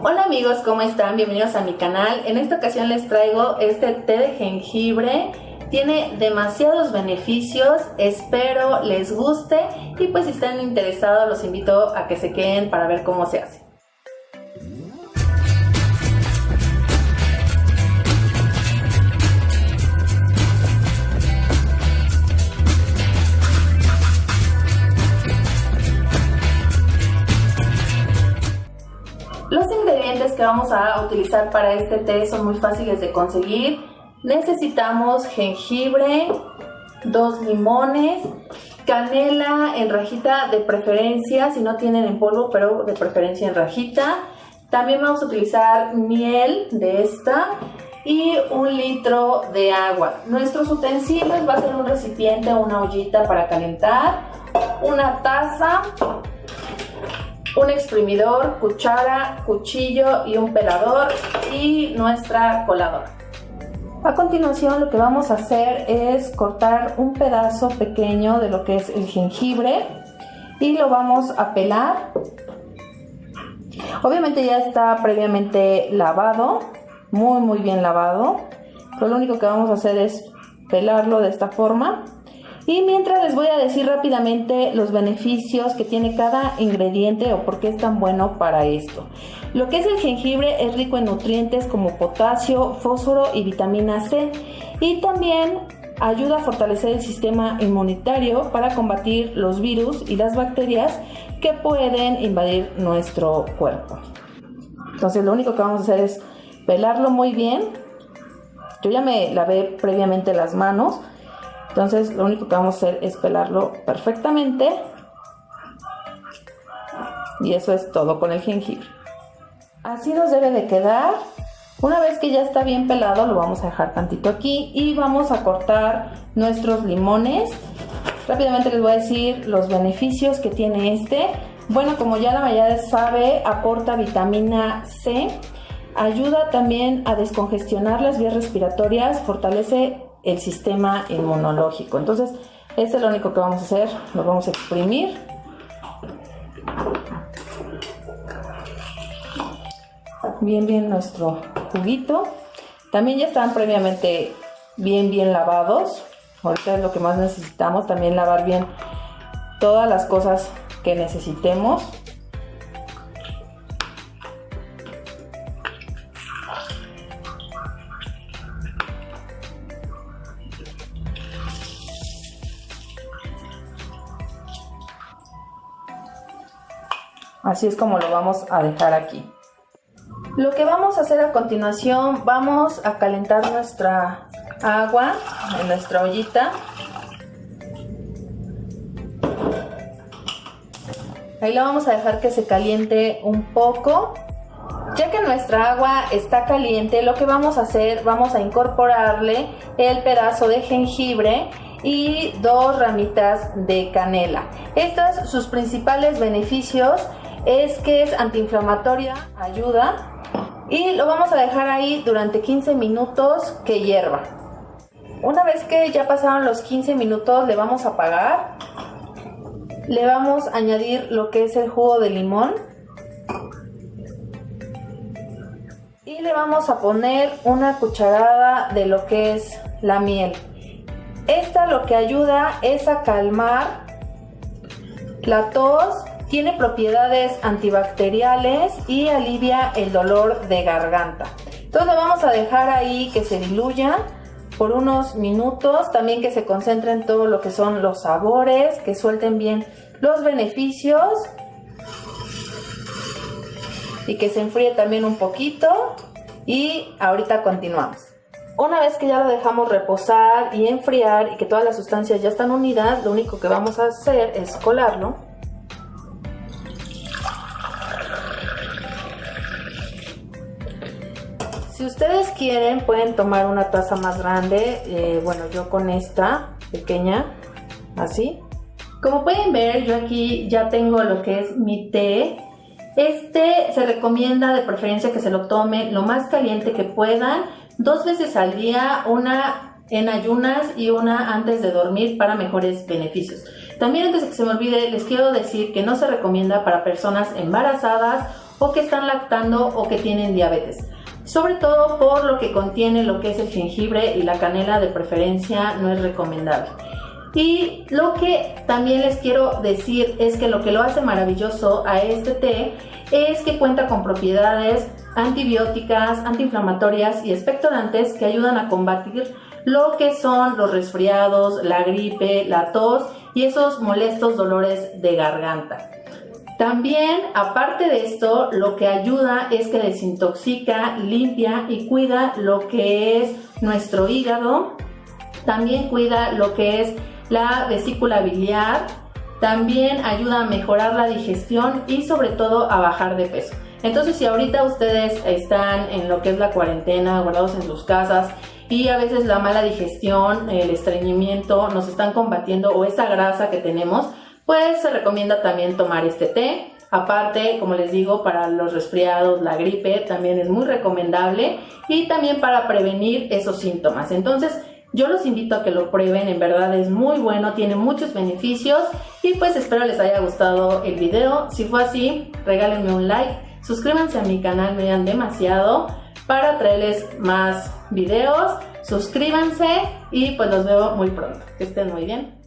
Hola amigos, ¿cómo están? Bienvenidos a mi canal. En esta ocasión les traigo este té de jengibre. Tiene demasiados beneficios, espero les guste y pues si están interesados los invito a que se queden para ver cómo se hace. Los ingredientes que vamos a utilizar para este té son muy fáciles de conseguir. Necesitamos jengibre, 2 limones, canela en rajita de preferencia, si no tienen en polvo, pero de preferencia en rajita. También vamos a utilizar miel de esta y 1 litro de agua. Nuestros utensilios va a ser un recipiente o una ollita para calentar, una taza, un exprimidor, cuchara, cuchillo y un pelador y nuestra coladora. A continuación lo que vamos a hacer es cortar un pedazo pequeño de lo que es el jengibre y lo vamos a pelar. Obviamente ya está previamente lavado, muy bien lavado, pero lo único que vamos a hacer es pelarlo de esta forma. Y mientras les voy a decir rápidamente los beneficios que tiene cada ingrediente o por qué es tan bueno para esto. Lo que es el jengibre es rico en nutrientes como potasio, fósforo y vitamina C. Y también ayuda a fortalecer el sistema inmunitario para combatir los virus y las bacterias que pueden invadir nuestro cuerpo. Entonces lo único que vamos a hacer es pelarlo muy bien. Yo ya me lavé previamente las manos. Entonces lo único que vamos a hacer es pelarlo perfectamente y eso es todo con el jengibre. Así nos debe de quedar. Una vez que ya está bien pelado lo vamos a dejar tantito aquí y vamos a cortar nuestros limones. Rápidamente les voy a decir los beneficios que tiene este. Bueno, como ya la mayoría sabe, aporta vitamina C, ayuda también a descongestionar las vías respiratorias, fortalece el sistema inmunológico. Entonces este es lo único que vamos a hacer, lo vamos a exprimir bien nuestro juguito. También ya están previamente bien lavados. Ahorita es lo que más necesitamos, también lavar bien todas las cosas que necesitemos. Así es como lo vamos a dejar aquí. Lo que vamos a hacer a continuación, vamos a calentar nuestra agua en nuestra ollita. Ahí la vamos a dejar que se caliente un poco. Ya que nuestra agua está caliente, lo que vamos a hacer, vamos a incorporarle el pedazo de jengibre y 2 ramitas de canela. Estos sus principales beneficios es que es antiinflamatoria, ayuda, y lo vamos a dejar ahí durante 15 minutos que hierva. Una vez que ya pasaron los 15 minutos le vamos a apagar, le vamos a añadir lo que es el jugo de limón y le vamos a poner una cucharada de lo que es la miel. Esta lo que ayuda es a calmar la tos. Tiene propiedades antibacteriales y alivia el dolor de garganta. Entonces lo vamos a dejar ahí que se diluya por unos minutos. También que se concentre en todo lo que son los sabores, que suelten bien los beneficios. Y que se enfríe también un poquito. Y ahorita continuamos. Una vez que ya lo dejamos reposar y enfriar y que todas las sustancias ya están unidas, lo único que vamos a hacer es colarlo. Si ustedes quieren pueden tomar una taza más grande, bueno, yo con esta pequeña, así. Como pueden ver, yo aquí ya tengo lo que es mi té. Este se recomienda de preferencia que se lo tomen lo más caliente que puedan, 2 veces al día, una en ayunas y una antes de dormir para mejores beneficios. También antes de que se me olvide, les quiero decir que no se recomienda para personas embarazadas o que están lactando o que tienen diabetes. Sobre todo por lo que contiene lo que es el jengibre y la canela, de preferencia no es recomendable. Y lo que también les quiero decir es que lo que lo hace maravilloso a este té es que cuenta con propiedades antibióticas, antiinflamatorias y expectorantes que ayudan a combatir lo que son los resfriados, la gripe, la tos y esos molestos dolores de garganta. También, aparte de esto, lo que ayuda es que desintoxica, limpia y cuida lo que es nuestro hígado. También cuida lo que es la vesícula biliar. También ayuda a mejorar la digestión y sobre todo a bajar de peso. Entonces, si ahorita ustedes están en lo que es la cuarentena, guardados en sus casas, y a veces la mala digestión, el estreñimiento nos están combatiendo, o esa grasa que tenemos, pues se recomienda también tomar este té. Aparte, como les digo, para los resfriados, la gripe también es muy recomendable, y también para prevenir esos síntomas. Entonces, yo los invito a que lo prueben, en verdad es muy bueno, tiene muchos beneficios, y pues espero les haya gustado el video. Si fue así, regálenme un like, suscríbanse a mi canal, me ayudan demasiado para traerles más videos. Suscríbanse y pues los veo muy pronto. Que estén muy bien.